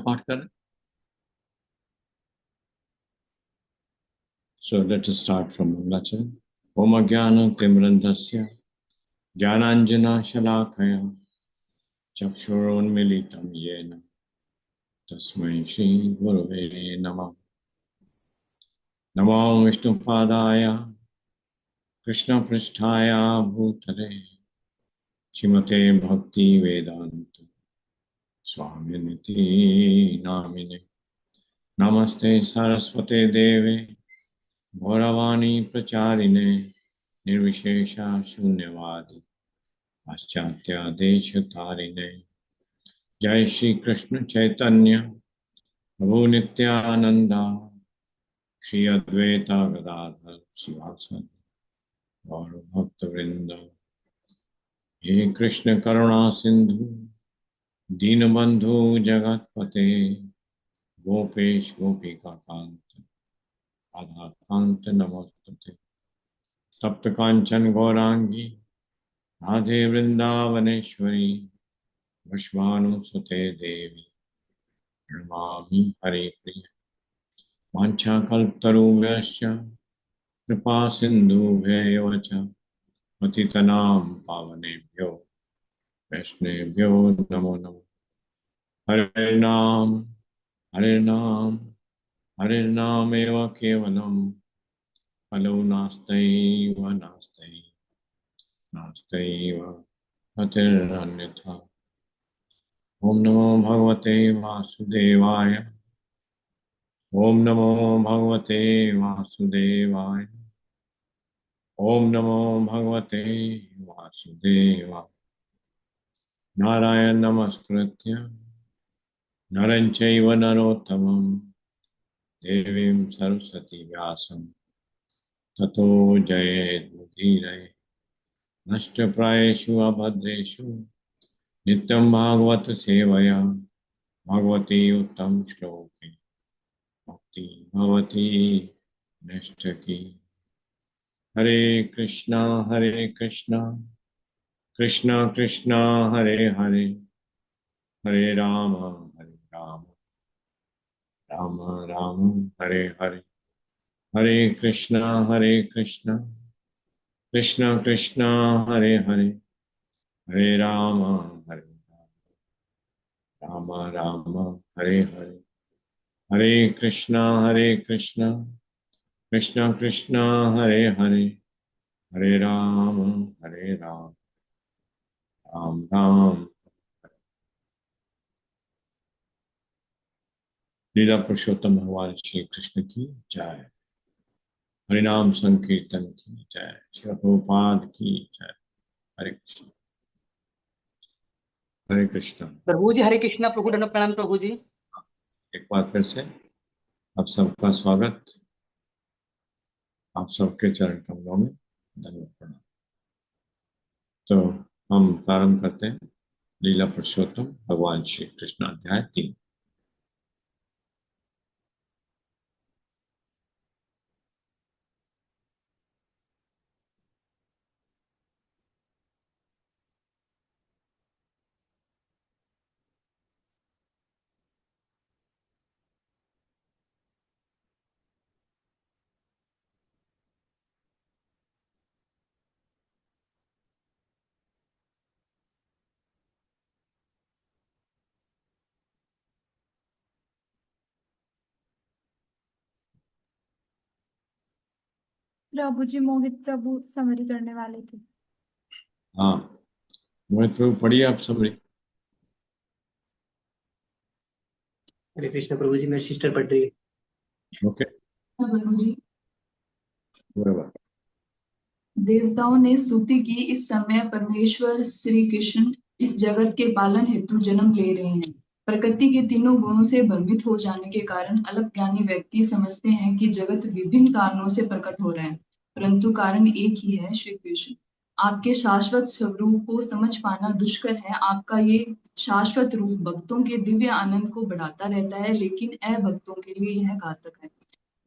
पाठ कर रहे हैं। So let us start from Mangalacharan. Om Ajnana Timrandhasya Jnananjana Shalakaya Chakshurunmilitam Yena Tasmai Shri Gurave Namah. Namo Vishnupadaya Krishna Pristhaya Bhutale Srimate Bhakti Vedanta Swaminiti Namine Namaste Saraswate Deve Gauravani Pracharine Nirvishesha Shunyavadi Paschatya Desha Tarine Jai Shri Krishna Chaitanya Prabhu Nityananda Shri Advaita Gadadhar Sivasana Gaura Bhakta Vrinda He Krishna Karuna Sindhu Dinabandhu Jagatpate Gopesh Gopika Kanta Radha Kanta Namostate Tapta Kanchan Gaurangi Radhe Vrindavaneshwari Vishvanu Sute Devi Pranamami Hare Priya Vancha Kalptarubhyascha Kripa Sindhubhyo Vacha Patitanam Pavanebhyo Vaishnavibhyo Namo Namo Hare Nam Hare Nam Hare Nam Eva Kevalam Halo Nastaiva Nastaiva Hatiranyatha Om Namo Bhagavate Vasudevaya Om Namo Bhagavate Vasudevaya Om Namo Bhagavate Vasudevaya Narayana Namaskritya Naran Chaiva Narottamam Devim Saraswati Vyasam Tato Jayet Mudiraye Nashtaprayeshu Abhadreshu Nityam Bhagavat Sevaya Bhagavati Uttam Shloke Bhakti Bhavati Nishtaki Hare Krishna Krishna Krishna Hare Hare Hare Rama Rama Rama Hare Hare Hare Krishna Krishna Krishna Hare Hare Hare Rama Rama Rama Hare Hare Hare Krishna Krishna Krishna Hare Hare Hare Rama Ram Ram लीला पुरुषोत्तम भगवान श्री कृष्ण की जय। हरिनाम संकीर्तन की जय। श्री प्रभुपाद की जय। हरे कृष्ण हरे कृष्ण। प्रभु जी हरे कृष्णा। प्रभु दंड प्रणाम। प्रभु जी एक बार फिर से आप सबका स्वागत। आप सबके चरण कमलों में धन्यवाद प्रणाम। तो हम प्रारंभ करते हैं लीला पुरुषोत्तम भगवान श्री कृष्ण अध्याय 3। प्रभु जी मोहित प्रभु समरी करने वाले थे। हाँ मोहित प्रभु पढ़िए आप समरी। हरे कृष्ण। प्रभु जी मेरी सिस्टर पढ़ रही है। ओके प्रभु जी बराबर। देवताओं ने स्तुति की, इस समय परमेश्वर श्री कृष्ण इस जगत के पालन हेतु जन्म ले रहे हैं। प्रकृति के तीनों गुणों से भ्रमित हो जाने के कारण अल्पज्ञानी व्यक्ति समझते हैं कि जगत विभिन्न कारणों से प्रकट हो रहा है, परंतु कारण एक ही है, श्री कृष्ण। आपके शाश्वत स्वरूप को समझ पाना दुष्कर है। आपका ये शाश्वत रूप भक्तों के दिव्य आनंद को बढ़ाता रहता है, लेकिन अभक्तों के लिए यह घातक है।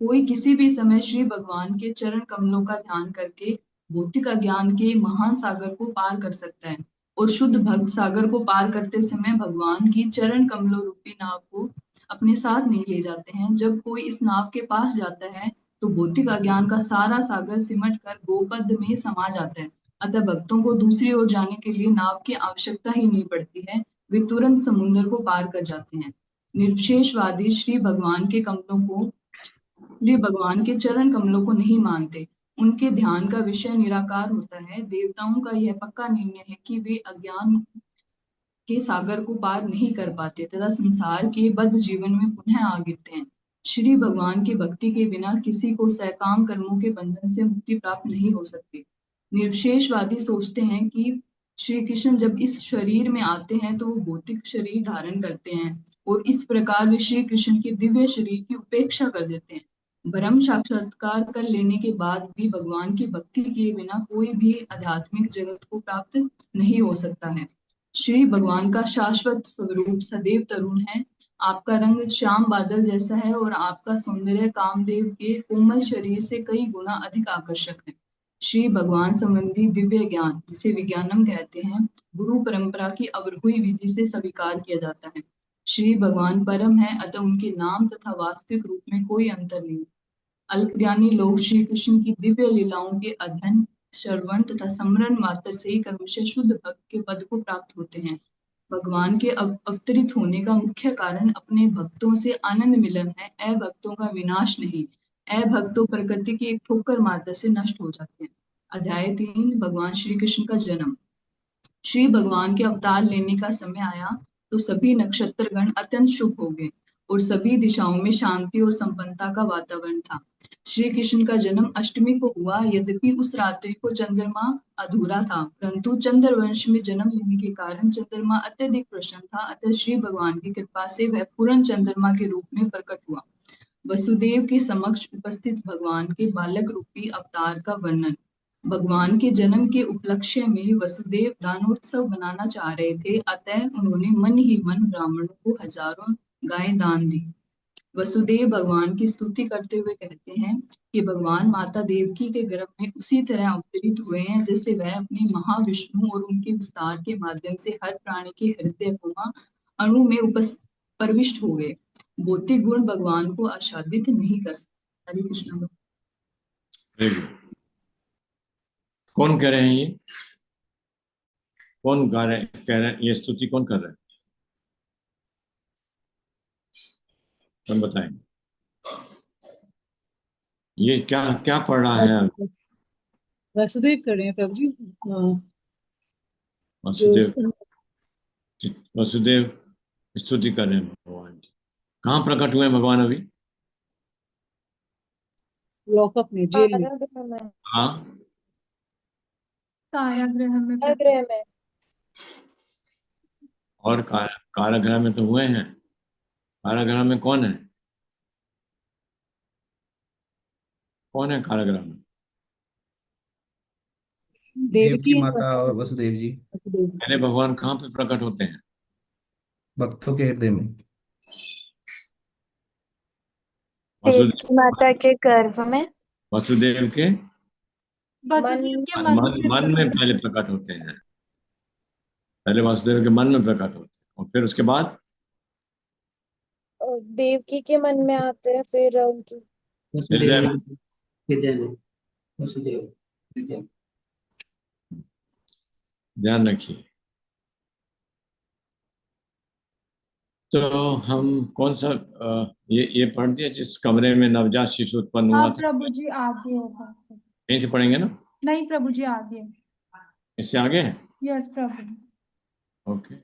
कोई किसी भी समय श्री भगवान के चरण कमलों का ध्यान करके भौतिक अज्ञान के महान सागर को पार कर सकता है, और शुद्ध भक्त सागर को पार करते समय भगवान की चरण कमलों रूपी नाव को अपने साथ नहीं ले जाते हैं। जब कोई इस नाव के पास जाता है तो भौतिक अज्ञान का सारा सागर सिमट कर गोपद में समा जाता है। अतः भक्तों को दूसरी ओर जाने के लिए नाव की आवश्यकता ही नहीं पड़ती है, वे तुरंत समुद्र को पार कर जाते हैं। निर्विशेषवादी श्री भगवान के चरण कमलों को नहीं मानते। उनके ध्यान का विषय निराकार होता है। देवताओं का यह पक्का निर्णय है कि वे अज्ञान के सागर को पार नहीं कर पाते तथा संसार के बद्ध जीवन में पुनः आ गिरते हैं। श्री भगवान की भक्ति के बिना किसी को सकाम कर्मों के बंधन से मुक्ति प्राप्त नहीं हो सकती। निर्विशेषवादी सोचते हैं कि श्री कृष्ण जब इस शरीर में आते हैं तो वो भौतिक शरीर धारण करते हैं और इस प्रकार वे श्री कृष्ण के दिव्य शरीर की उपेक्षा कर देते हैं। ब्रह्म साक्षात्कार कर लेने के बाद भी भगवान की भक्ति किए बिना कोई भी आध्यात्मिक जगत को प्राप्त नहीं हो सकता है। श्री भगवान का शाश्वत स्वरूप सदैव तरुण है। आपका रंग श्याम बादल जैसा है और आपका सौंदर्य कामदेव के कोमल शरीर से कई गुना अधिक आकर्षक है। श्री भगवान संबंधी दिव्य ज्ञान, जिसे विज्ञानम कहते हैं, गुरु परंपरा की अवरुही विधि से स्वीकार किया जाता है। श्री भगवान परम है, अतः उनके नाम तथा वास्तविक रूप में कोई अंतर नहीं। अल्पज्ञानी लोग श्री कृष्ण की दिव्य लीलाओं के अध्ययन, श्रवण तथा स्मरण मात्र से ही क्रमशः शुद्ध भक्त के पद को प्राप्त होते हैं। भगवान के अवतरित होने का मुख्य कारण अपने भक्तों से आनंद मिलन है, अभक्तों का विनाश नहीं। अभक्तों प्रकृति की एक ठोकर मात्र से नष्ट हो जाते हैं। अध्याय 3, भगवान श्री कृष्ण का जन्म। श्री भगवान के अवतार लेने का समय आया तो सभी नक्षत्रगण अत्यंत शुभ हो गए और सभी दिशाओं में शांति और संपन्नता का वातावरण था। श्री कृष्ण का जन्म अष्टमी को हुआ। यद्यपि उस रात्रि को चंद्रमा अधूरा था, परंतु चंद्रवंश में जन्म लेने के कारण चंद्रमा अत्यधिक प्रसन्न था, अतः श्री भगवान की कृपा से वह पूर्ण चंद्रमा के रूप में प्रकट हुआ। वसुदेव के समक्ष उपस्थित भगवान के बालक रूपी अवतार का वर्णन। भगवान के जन्म के उपलक्ष्य में वसुदेव दानोत्सव बनाना चाह रहे थे, अतः उन्होंने मन ही मन ब्राह्मणों को हजारों गायें दान दी। वसुदेव भगवान की स्तुति करते हुए कहते हैं कि भगवान माता देवकी के गर्भ में उसी तरह अवतरित हुए हैं जैसे वह अपने महाविष्णु और उनके विस्तार के माध्यम से हर प्राणी के हृदय अणु में प्रविष्ट हो गए। भौतिक गुण भगवान को आच्छादित नहीं कर सकते। हरे कृष्ण। Very good. कौन कह रहे हैं ये? कौन गा रहे कह रहे हैं? ये स्तुति कौन कर रहे हैं? तुम बताएं। ये क्या क्या पढ़ रहा है? वसुदेव कर रहे हैं प्रभु जी। वसुदेव वसुदेव स्तुति कर रहे हैं भगवान की। कहाँ प्रकट हुए हैं भगवान अभी? लॉकअप में, जेल में। हाँ, कारागृह में और कारागृह में तो हुए हैं। कारागृह में कौन है? कौन है कारागृह में? देवकी माता और वसुदेव जी। पहले भगवान कहाँ पे प्रकट होते हैं? भक्तों के हृदय में। वसुदेव माता के गर्भ में। वसुदेव के वसुदेव के मन मन से मन में पहले प्रकट होते हैं। पहले वासुदेव के मन में प्रकट होते हैं और फिर उसके बाद देवकी के मन में आते हैं, फिर उनकी वसुदेव हृदय में। वसुदेव हृदय। ध्यान रखिए। तो हम कौन सा ये पढ़ दिया जिस कमरे में नवजात शिशु उत्पन्न हुआ हाँ था? प्रभु जी, आगे है। यहीं से पढ़ेंगे ना? नहीं प्रभु जी, आगे। इससे आगे है? यस प्रभु। ओके।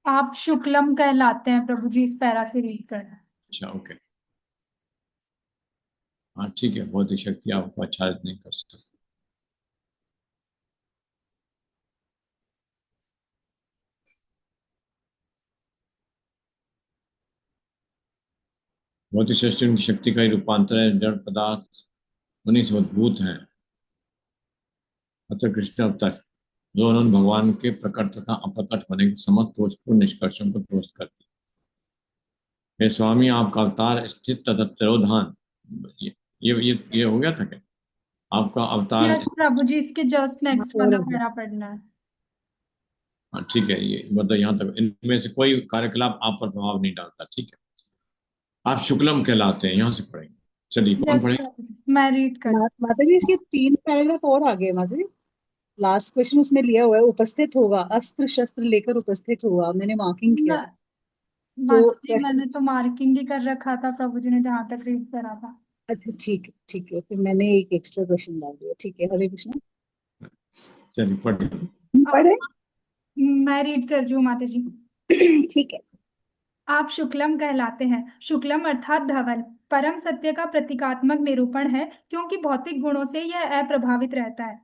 आप शुक्लम कहलाते हैं प्रभु जी, इस पैरा से रीड कर। अच्छा, ओके। हाँ ठीक है, बहुत ही शक्ति आपको आच्छादित नहीं कर सकते। बहुत ही श्रेष्ठ उनकी शक्ति का ही रूपांतर है। जड़ पदार्थ उन्हीं से उद्भूत है। अतः कृष्ण अवतार जो उन्होंने भगवान के प्रकट तथा अप्रकट होने के समस्त दोषपूर्ण निष्कर्षों को ध्वस्त कर दिया। हे स्वामी, आपका अवतार स्थित तथा तिरोधान, ये हो गया था क्या? आपका अवतार यस प्रभु जी, इसके जस्ट नेक्स्ट वाला पैरा पढ़ना है। हाँ ठीक है, ये मतलब यहाँ तक इनमें से कोई कार्यकलाप आप पर प्रभाव नहीं डालता, ठीक है। आप शुक्लम कहलाते हैं, यहाँ से पढ़ेंगे। चलिए, कौन यस पढ़ेगा? प्रभु जी, मैं रीड कर। माता जी इसके 3 पैराग्राफ और आगे है माता जी। लास्ट क्वेश्चन उसमें लिया हुआ है, उपस्थित होगा, अस्त्र शस्त्र लेकर उपस्थित होगा, मैंने मार्किंग किया है। तो माता जी मैंने तो मार्किंग ही कर रखा था, प्रभु जी ने जहां तक रीड करा था। अच्छा ठीक है, फिर मैंने एक एक्स्ट्रा क्वेश्चन डाल दिया। ठीक है, हरे कृष्ण। चलिए पढ़िए। पढ़े? मैं रीड कर रही हूँ माता जी। ठीक है। आप शुक्लम कहलाते हैं। शुक्लम अर्थात धवल परम सत्य का प्रतीकात्मक निरूपण है, क्योंकि भौतिक गुणों से यह अप्रभावित रहता है।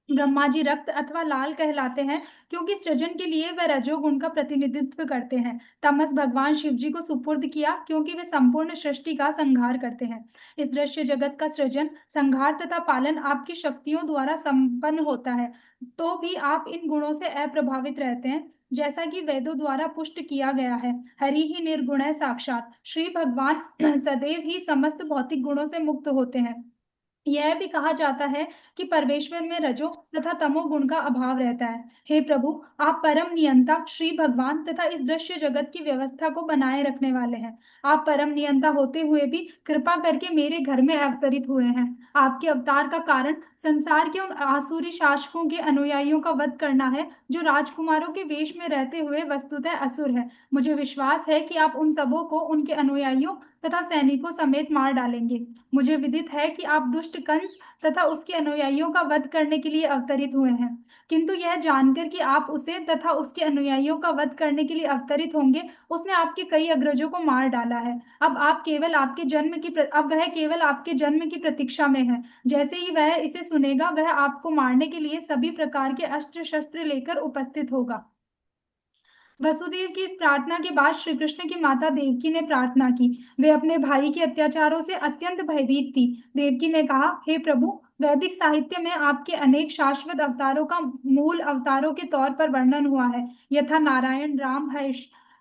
ब्रह्मा जी रक्त अथवा लाल कहलाते हैं, क्योंकि सृजन के लिए वह रजोगुण का प्रतिनिधित्व करते हैं। तमस भगवान शिव जी को सुपुर्द किया, क्योंकि वे संपूर्ण सृष्टि का संहार करते हैं। इस दृश्य जगत का सृजन, संहार तथा पालन आपकी शक्तियों द्वारा संपन्न होता है, तो भी आप इन गुणों से अप्रभावित रहते हैं, जैसा कि वेदों द्वारा पुष्ट किया गया है। हरि ही निर्गुण है साक्षात। श्री भगवान सदैव ही समस्त भौतिक गुणों से मुक्त होते हैं। यह भी कहा जाता है कि परमेश्वर में रजो तथा तमो गुण का अभाव रहता है। हे प्रभु, आप परम नियंता श्री भगवान तथा इस दृश्य जगत की व्यवस्था को बनाए रखने वाले हैं। आप परम नियंता होते हुए भी कृपा करके मेरे घर में अवतरित हुए हैं। आपके अवतार का कारण संसार के उन आसुरी शासकों के अनुयायियों का वध करना है, जो राजकुमारों के वेश में रहते हुए वस्तुतः असुर है। मुझे विश्वास है कि आप उन सबों को उनके अनुयायियों तथा सैनिकों समेत मार डालेंगे। मुझे विदित है कि आप दुष्ट कंस तथा उसके अनुयायियों का वध करने के लिए अवतरित हुए हैं, किंतु यह जानकर कि आप उसे तथा उसके अनुयायियों का वध करने के लिए अवतरित होंगे, उसने आपके कई अग्रजों को मार डाला है। अब वह केवल आपके जन्म की प्रतीक्षा में है। जैसे ही वह इसे सुनेगा, वह आपको मारने के लिए सभी प्रकार के अस्त्र शस्त्र लेकर उपस्थित होगा। वसुदेव की इस प्रार्थना के बाद श्री कृष्ण की माता देवकी ने प्रार्थना की। वे अपने भाई के अत्याचारों से अत्यंत भयभीत थी। देवकी ने कहा, हे प्रभु, वैदिक साहित्य में आपके अनेक शाश्वत अवतारों का मूल अवतारों के तौर पर वर्णन हुआ है, यथा नारायण, राम,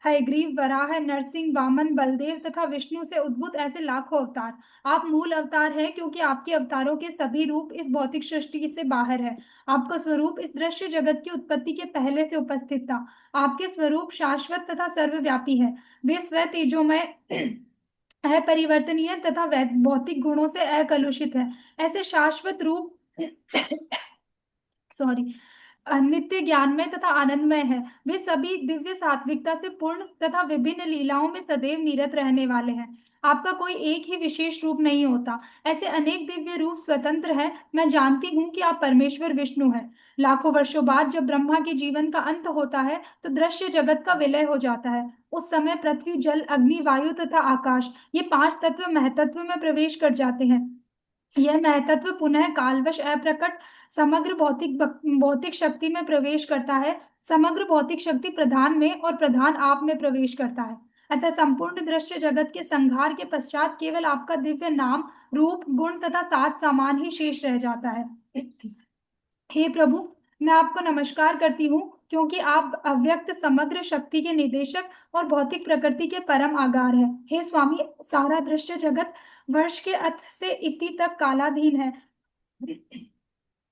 हयग्रीव, वराह, नरसिंह, वामन, बलदेव तथा विष्णु से उद्भूत ऐसे लाखों अवतार। आप मूल अवतार हैं, क्योंकि आपके अवतारों के सभी रूप इस भौतिक सृष्टि से बाहर है। आपका स्वरूप इस दृश्य जगत की उत्पत्ति के पहले से उपस्थित था। आपके स्वरूप शाश्वत तथा सर्वव्यापी है। वे स्व तेजोमय, अपरिवर्तनीय तथा भौतिक गुणों से अकलुषित है। ऐसे शाश्वत रूप सॉरी नित्य ज्ञान में तथा आनंदमय है। वे सभी दिव्य सात्विकता से पूर्ण तथा विभिन्न लीलाओं में सदैव निरत रहने वाले हैं। आपका कोई एक ही विशेष रूप नहीं होता। ऐसे अनेक दिव्य रूप स्वतंत्र हैं। मैं जानती हूँ कि आप परमेश्वर विष्णु हैं। लाखों वर्षों बाद जब ब्रह्मा के जीवन का अंत होता है, तो दृश्य जगत का विलय हो जाता है। उस समय पृथ्वी, जल, अग्नि, वायु तथा आकाश, ये 5 तत्व महतत्व में प्रवेश कर जाते हैं। यह महतत्व पुनः कालवश अप्रकट समग्र भौतिक शक्ति में प्रवेश करता है। समग्र भौतिक शक्ति प्रधान में और प्रधान आप में प्रवेश करता है। अतः संपूर्ण दृश्य जगत के संहार के पश्चात केवल आपका दिव्य नाम, रूप, गुण तथा सात सामान ही शेष रह जाता है। हे प्रभु, मैं आपको नमस्कार करती हूँ, क्योंकि आप अव्यक्त समग्र शक्ति के निदेशक और भौतिक प्रकृति के परम आधार हैं। हे स्वामी, सारा दृश्य जगत वर्ष के अंत से इति तक कालाधीन है।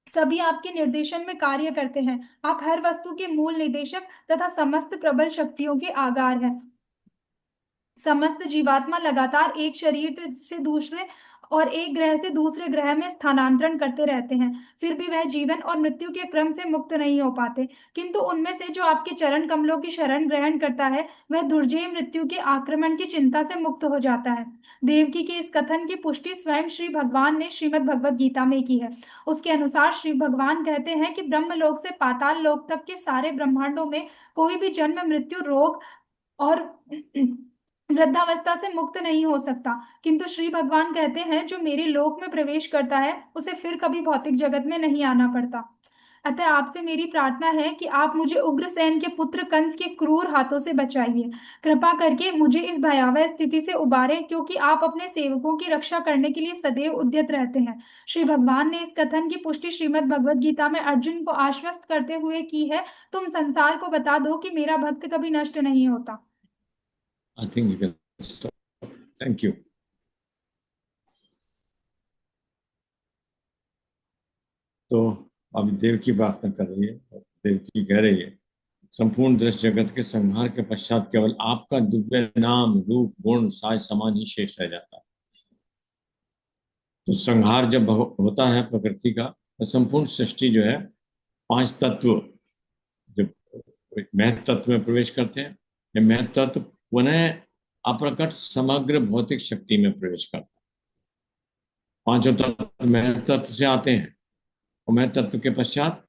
सभी आपके निर्देशन में कार्य करते हैं। आप हर वस्तु के मूल निदेशक तथा समस्त प्रबल शक्तियों के आगार हैं। समस्त जीवात्मा लगातार एक शरीर से दूसरे और एक ग्रह से दूसरे ग्रह में स्थानांतरण करते रहते हैं, फिर भी वह जीवन और मृत्यु के क्रम से मुक्त नहीं हो पाते। किंतु उनमें से जो आपके चरण कमलों की शरण ग्रहण करता है, वह दुर्जय मृत्यु के आक्रमण की चिंता से मुक्त हो जाता है। देवकी के इस कथन की पुष्टि स्वयं श्री भगवान ने श्रीमद् भगवद गीता में की है। उसके अनुसार श्री भगवान कहते हैं कि ब्रह्मलोक से पाताल लोक तक के सारे ब्रह्मांडों में कोई भी जन्म, मृत्यु, रोग और वृद्धावस्था से मुक्त नहीं हो सकता। किंतु श्री भगवान कहते हैं, जो मेरे लोक में प्रवेश करता है, उसे फिर कभी भौतिक जगत में नहीं आना पड़ता। अतः आपसे मेरी प्रार्थना है कि आप मुझे उग्रसेन के पुत्र कंस के क्रूर हाथों से बचाइए। कृपा करके मुझे इस भयावह स्थिति से उबारें, क्योंकि आप अपने सेवकों की रक्षा करने के लिए सदैव उद्यत रहते हैं। श्री भगवान ने इस कथन की पुष्टि श्रीमद् भगवद गीता में अर्जुन को आश्वस्त करते हुए की है, तुम संसार को बता दो कि मेरा भक्त कभी नष्ट नहीं होता। I think you can stop. Thank you. तो अभी देव की प्रार्थना कर रही है, और देव की कह रही है संपूर्ण दृश्य जगत के संहार के पश्चात केवल आपका दिव्य नाम, रूप, गुण, साज समान ही शेष रह जाता है। तो संहार जब होता है प्रकृति का, तो संपूर्ण सृष्टि जो है, पांच तत्व जब महत तत्व में प्रवेश करते हैं, ये महत तत्व पुनः अप्रकट समग्र भौतिक शक्ति में प्रवेश करता है। पांचों तत्व महत तत्व से आते हैं, और महत तत्व के पश्चात,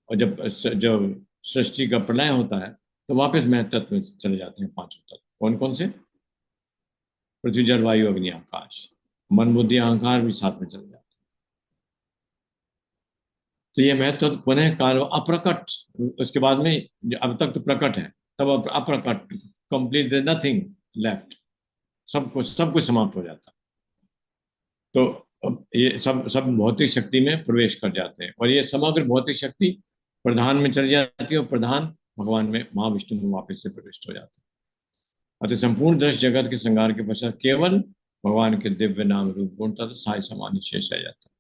और जब सृष्टि का प्रलय होता है, तो वापस महत तत्व में चले जाते हैं पांचों तत्व। कौन कौन से? पृथ्वी, जल, वायु, अग्नि, आकाश। मन, बुद्धि, अहंकार भी साथ में चले जाते हैं। तो ये महत्व तो पुनः काल अप्रकट, उसके बाद में अब तक तो प्रकट है, तब अप्रकट, कंप्लीट, नथिंग लेफ्ट, सब कुछ समाप्त हो जाता है। तो अब ये सब भौतिक शक्ति में प्रवेश कर जाते हैं, और ये समग्र भौतिक शक्ति प्रधान में चली जाती है, और प्रधान भगवान में, महाविष्णु में वापस से प्रविष्ट हो जाते हैं। अतः संपूर्ण दृश्य जगत के संहार के पश्चात केवल भगवान के दिव्य नाम, रूप, गुण तथा साय समान शेष रह जाता है।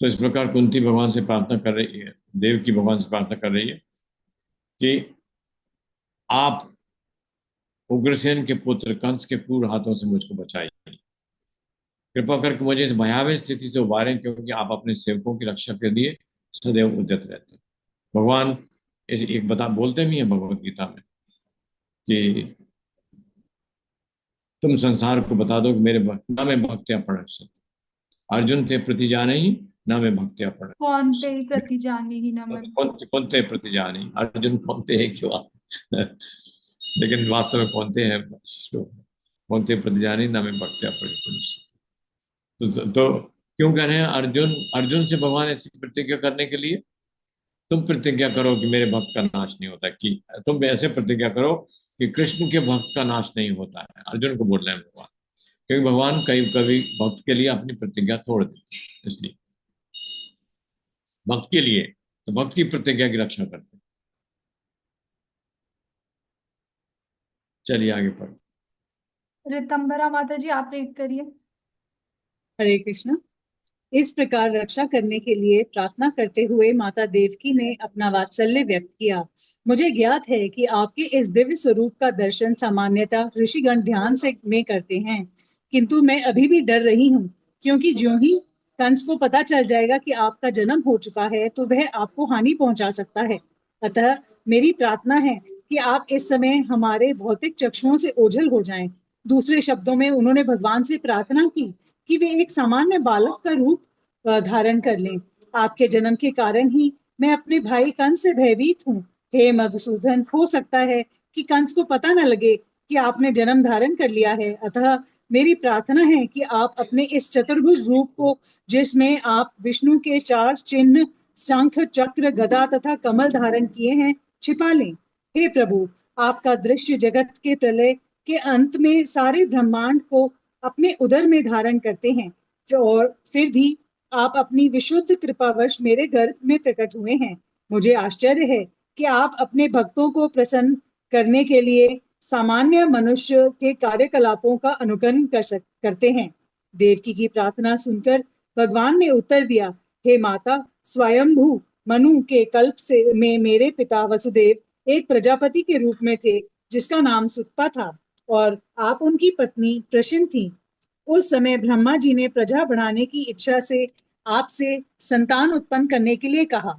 तो इस प्रकार कुंती भगवान से प्रार्थना कर रही है, देव की भगवान से प्रार्थना कर रही है कि आप उग्रसेन के पुत्र कंस के क्रूर हाथों से मुझको बचाइए। कृपा करके मुझे इस भयावह स्थिति से उबारें, क्योंकि आप अपने सेवकों की रक्षा के लिए सदैव उद्यत रहते हैं। भगवान एक बोलते भी हैं भगवत गीता में कि तुम संसार को बता दो कि मेरे न मैं भक्त्या प्रणश्यति, अर्जुन ते प्रति जाने ही न मैं भक्त्या कौन ते प्रति जाने ही न मैं। कौन ते प्रति जाने, अर्जुन कौन ते है क्यों लेकिन वास्तव में कौन ते है, कौन ते प्रति जाने न मैं भक्त्या प्रणश्यति। तो क्यों कह रहे हैं अर्जुन से भगवान ऐसी प्रतिज्ञा करने के लिए? तुम प्रतिज्ञा करो कि मेरे भक्त का नाश नहीं होता, कि तुम ऐसे प्रतिज्ञा करो कि कृष्ण के भक्त का नाश नहीं होता है। अर्जुन को बोल रहे हैं भगवान, क्योंकि भगवान कभी कभी भक्त के लिए अपनी प्रतिज्ञा तोड़ देते हैं, इसलिए भक्त के लिए, तो भक्त की प्रतिज्ञा की रक्षा करते हैं। चलिए आगे पढ़ो। रितंबरा माता जी, आप रीड करिए। हरे कृष्ण। इस प्रकार रक्षा करने के लिए प्रार्थना करते हुए माता देवकी ने अपना वात्सल्य व्यक्त किया। मुझे ज्ञात है कि आपके इस दिव्य स्वरूप का दर्शन सामान्यतः ऋषिगण ध्यान से में करते हैं, किंतु मैं अभी भी डर रही हूँ, क्योंकि ज्यों ही कंस को पता चल जाएगा कि आपका जन्म हो चुका है, तो वह आपको हानि पहुंचा सकता है। अतः मेरी प्रार्थना है कि आप इस समय हमारे भौतिक चक्षुओं से ओझल हो जाएं। दूसरे शब्दों में उन्होंने भगवान से प्रार्थना की कि वे एक सामान्य बालक का रूप धारण कर लें। आपके जन्म के कारण ही मैं अपने भाई कंस से भयभीत हूँ। हे मधुसूदन, हो सकता है कि कंस को पता न लगे कि आपने जन्म धारण कर लिया है। अतः मेरी प्रार्थना है कि आप अपने इस चतुर्भुज रूप को, जिसमें आप विष्णु के 4 चिन्ह शंख, चक्र, गदा तथा कमल धारण किए हैं, छिपा लें। हे प्रभु, आपका दृश्य जगत के प्रलय के अंत में सारे ब्रह्मांड को अपने उदर में धारण करते हैं, और फिर भी आप अपनी विशुद्ध कृपावश मेरे गर्भ में प्रकट हुए हैं। मुझे आश्चर्य है कि आप अपने भक्तों को प्रसन्न करने के लिए सामान्य मनुष्य के कार्यकलापों का अनुकरण करते हैं। देवकी की प्रार्थना सुनकर भगवान ने उत्तर दिया, हे माता, स्वयंभू मनु के कल्प में मेरे पिता वसुदेव एक प्रजापति के रूप में थे, जिसका नाम सुतपा था, और आप उनकी पत्नी प्रशिन थी। उस समय ब्रह्मा जी ने प्रजा बढ़ाने की इच्छा से आपसे संतान उत्पन्न करने के लिए कहा।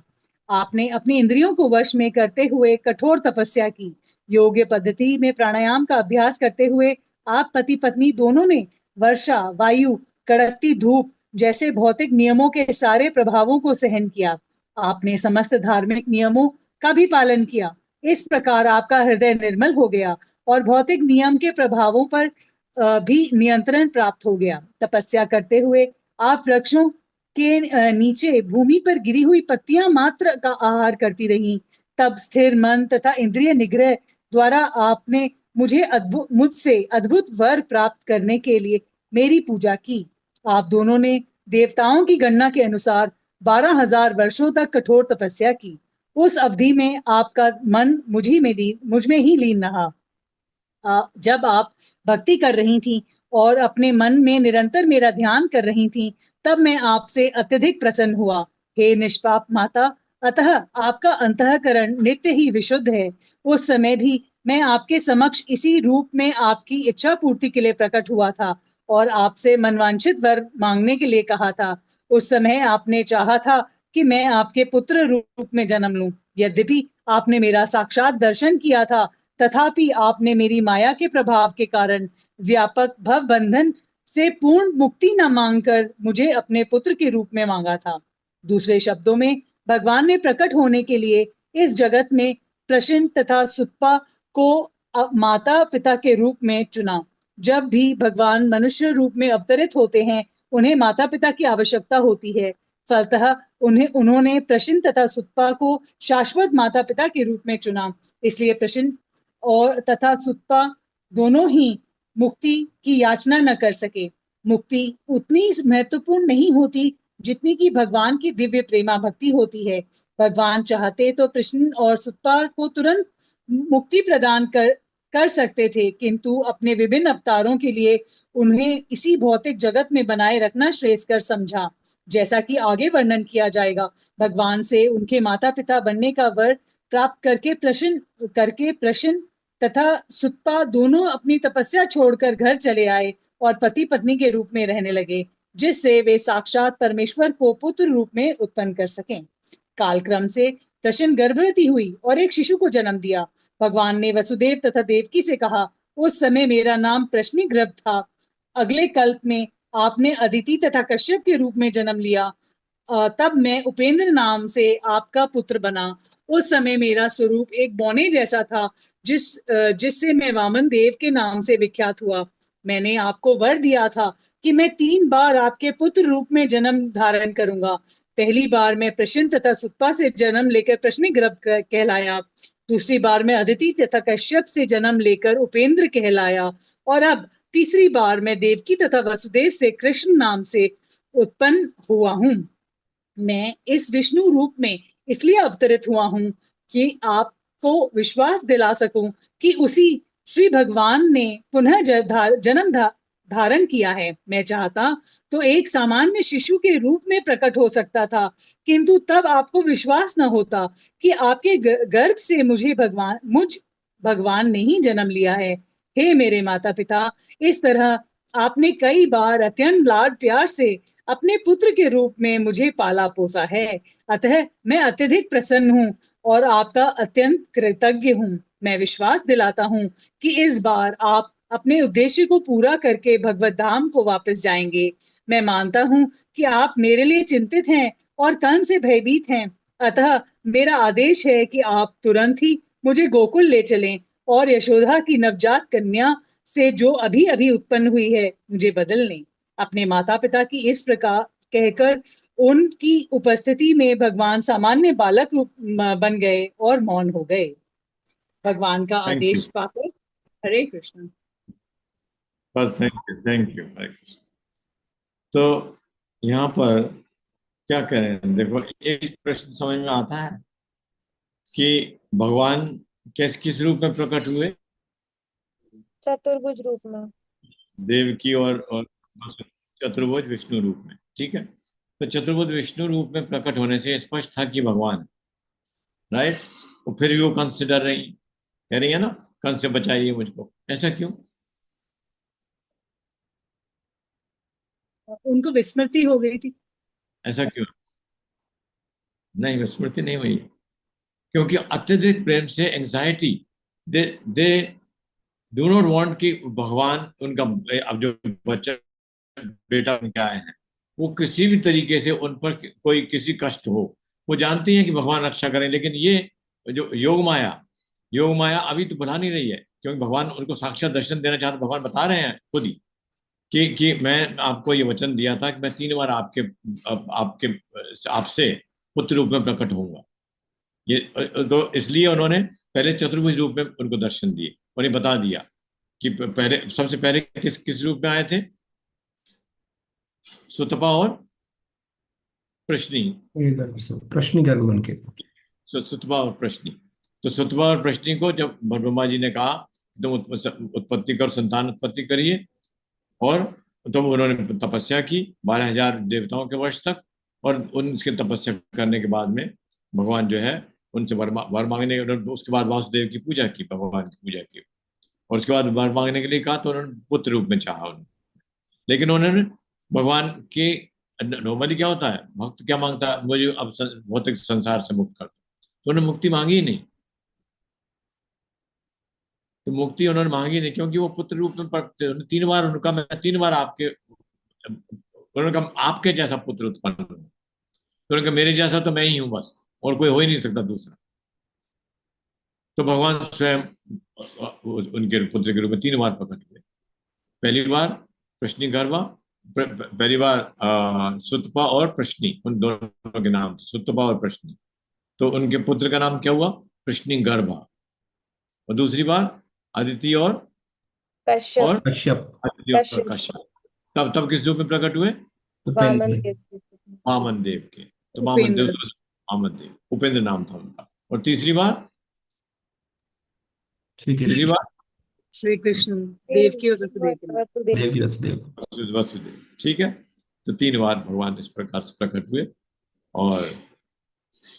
आपने अपनी इंद्रियों को वश में करते हुए कठोर तपस्या की। योग्य पद्धति में प्राणायाम का अभ्यास करते हुए आप पति पत्नी दोनों ने वर्षा, वायु, कड़कती धूप जैसे भौतिक नियमों के सारे प्रभावों को सहन किया। आपने समस्त धार्मिक नियमों का भी पालन किया। इस प्रकार आपका हृदय निर्मल हो गया और भौतिक नियम के प्रभावों पर भी नियंत्रण प्राप्त हो गया। तपस्या करते हुए आप वृक्षों के नीचे भूमि पर गिरी हुई पत्तियां मात्र का आहार करती रहीं। तब स्थिर मन तथा इंद्रिय निग्रह द्वारा आपने मुझसे अद्भुत वर प्राप्त करने के लिए मेरी पूजा की। आप दोनों ने देवताओं की गणना के अनुसार 12,000 वर्षों तक कठोर तपस्या की। उस अवधि में आपका मन मुझ में ही लीन रहा। जब आप भक्ति कर रही थी और अपने मन में निरंतर मेरा ध्यान कर रही थी, तब मैं आपसे अत्यधिक प्रसन्न हुआ। हे निष्पाप माता, अतः आपका अंतःकरण नित्य ही विशुद्ध है। उस समय भी मैं आपके समक्ष इसी रूप में आपकी इच्छा पूर्ति के लिए प्रकट हुआ था और आपसे मनवांछित वर मांगने के लिए कहा था। उस समय आपने चाहा था कि मैं आपके पुत्र रूप में जन्म लूं। यद्यपि आपने मेरा साक्षात दर्शन किया था, तथापि आपने मेरी माया के प्रभाव के कारण व्यापक भव बंधन से पूर्ण मुक्ति न मांगकर मुझे अपने पुत्र के रूप में मांगा था। दूसरे शब्दों में, भगवान ने प्रकट होने के लिए इस जगत में प्रशिन तथा सुत्पा को माता पिता के रूप में चुना। जब भी भगवान मनुष्य रूप में अवतरित होते हैं, उन्हें माता पिता की आवश्यकता होती है। फलतः उन्होंने प्रशिन तथा सुत्पा को शाश्वत माता पिता के रूप में चुना। इसलिए प्रशिन और तथा सुत्पा दोनों ही मुक्ति की याचना न कर सके। मुक्ति उतनी महत्वपूर्ण नहीं होती जितनी कि भगवान की दिव्य प्रेमा भक्ति होती है। भगवान चाहते तो प्रश्न और सुत्पा को तुरंत मुक्ति प्रदान कर सकते थे, किंतु अपने विभिन्न अवतारों के लिए उन्हें इसी भौतिक जगत में बनाए रखना श्रेयस्कर समझा। जैसा कि आगे वर्णन किया जाएगा, भगवान से उनके माता पिता बनने का वर प्राप्त करके प्रश्न तथा सुत्पा दोनों अपनी तपस्या छोड़कर घर चले आए और पति पत्नी के रूप में रहने लगे, जिससे वे साक्षात परमेश्वर को पुत्र रूप में उत्पन्न कर सकें। कालक्रम से प्रश्न गर्भवती हुई और एक शिशु को जन्म दिया। भगवान ने वसुदेव तथा देवकी से कहा, उस समय मेरा नाम प्रश्निग्रभ था। अगले कल्प में आपने अदिति तथा कश्यप के रूप में जन्म लिया। तब मैं उपेंद्र नाम से आपका पुत्र बना। उस समय मेरा स्वरूप एक बौने जैसा था, जिससे मैं वामन देव के नाम से विख्यात हुआ। मैंने आपको वर दिया था कि मैं 3 बार आपके पुत्र रूप में जन्म धारण करूंगा। पहली बार मैं प्रशिन तथा सुत्पा से जन्म लेकर प्रश्निग्रभ कहलाया। दूसरी बार मैं अदिति तथा कश्यप से जन्म लेकर उपेंद्र कहलाया, और अब तीसरी बार मैं देवकी तथा वसुदेव से कृष्ण नाम से उत्पन्न हुआ हूँ। मैं इस विष्णु रूप में इसलिए अवतरित हुआ हूँ कि आपको विश्वास दिला सकूं कि उसी श्री भगवान ने पुनः जन्म धारण किया है। मैं चाहता तो एक सामान्य शिशु के रूप में प्रकट हो सकता था, किंतु तब आपको विश्वास न होता कि आपके गर्भ से मुझ भगवान ने ही जन्म लिया है। हे मेरे माता पिता, इस तरह आपने कई बार अत्यंत लाड प्यार से अपने पुत्र के रूप में मुझे पाला पोसा है। अतः मैं अत्यधिक प्रसन्न हूँ और आपका अत्यंत कृतज्ञ हूँ। मैं विश्वास दिलाता हूँ कि इस बार आप अपने उद्देश्य को पूरा करके भगवत धाम को वापस जाएंगे। मैं मानता हूँ कि आप मेरे लिए चिंतित हैं और तन से भयभीत हैं। अतः मेरा आदेश है कि आप तुरंत ही मुझे गोकुल ले चलें और यशोदा की नवजात कन्या से जो अभी अभी उत्पन्न हुई है, मुझे बदल लें। अपने माता पिता की इस प्रकार कहकर उनकी उपस्थिति में भगवान सामान्य बालक रूप बन गए और मौन हो गए। भगवान का थैंक यू। आदेश पाकर हरे कृष्ण। बस थैंक यू हरे कृष्ण। तो यहाँ पर क्या करें, देखो एक प्रश्न समझ में आता है कि भगवान किस रूप में प्रकट हुए? चतुर्भुज रूप में। देवकी और चतुर्भुज विष्णु रूप में, ठीक है। तो चतुर्भुज विष्णु रूप में प्रकट होने से स्पष्ट था कि भगवान, राइट। तो फिर भी वो कंस से डर रही, कह रही है ना, कंस से बचाइए मुझको। ऐसा क्यों? उनको विस्मृति हो गई थी। ऐसा क्यों? नहीं, विस्मृति नहीं हुई, क्योंकि अत्यधिक प्रेम से anxiety, they they do not want कि भगवान उनका अब जो बच्चा बेटा उनके आए हैं वो किसी भी तरीके से उन पर कोई किसी कष्ट हो। वो जानती हैं कि भगवान रक्षा करें, लेकिन ये जो योग माया अभी तो बुला नहीं रही है, क्योंकि भगवान उनको साक्षात दर्शन देना चाहते। भगवान बता रहे हैं खुद ही कि मैं आपको ये वचन दिया था कि मैं 3 बार आपके आपसे पुत्र रूप में प्रकट होऊंगा। ये तो इसलिए उन्होंने पहले चतुर्भुज रूप में उनको दर्शन दिए, उन्हें बता दिया कि पहले सबसे पहले किस किस रूप में आए थे? सुतपा और प्रश्नी। प्रश्न गर्भ बन के। सुतपा और प्रश्नी। तो सुतपा और प्रश्नी को जब ब्रह्मा जी ने कहा तुम उत्पत्ति कर, संतान उत्पत्ति करिए, और तो उन्होंने तपस्या की 12,000 देवताओं के वर्ष तक, और उनके तपस्या करने के बाद में भगवान जो है उनसे वर मांगने, उन्होंने उसके बाद वासुदेव की पूजा की, भगवान की पूजा की, और उसके बाद वर मांगने के लिए कहा तो उन्होंने पुत्र रूप में चाहा उन्होंने। लेकिन उन्होंने भगवान के, नॉर्मली क्या होता है, भक्त क्या मांगता है, मुझे अब भौतिक संसार से मुक्त कर दो, तो उन्होंने मुक्ति मांगी ही नहीं। तो मुक्ति उन्होंने मांगी नहीं, क्योंकि वो पुत्र रूप में प्रकट थे। उन्होंने 3 बार उनका, मैं 3 बार आपके, उन्होंने कहा आपके जैसा पुत्र उत्पन्न हो। तो उन्होंने कहा मेरे जैसा तो मैं ही हूं बस, और कोई हो ही नहीं सकता दूसरा। तो भगवान स्वयं उनके पुत्र के रूप में 3 बार प्रकट हुए। पहली बार प्रश्नि गर्भा, पहली बार सुतपा और प्रश्नि, उन दोनों के नाम थे, सुतपा और प्रश्नि। तो उनके पुत्र का नाम क्या हुआ, प्रश्नि गर्भा। और दूसरी बार अदिति कश्यप। और कश्यप। अदिति और कश्यप। कश्यप। तब तब किस रूप में प्रकट हुए, वामन उपेंद्र। देव। वामन देव के। तो वामन देव, उपेंद्र। वामन देव, उपेंद्र नाम था उनका। और तीसरी बार, श्री तीसरी कृष्ण। बार श्री कृष्ण देवकी और वसुदेव के लिए। वसुदेव। देवकी वसुदेव। वसुदेव। ठीक है। तो 3 बार भगवान इस प्रकार से प्रकट हुए। और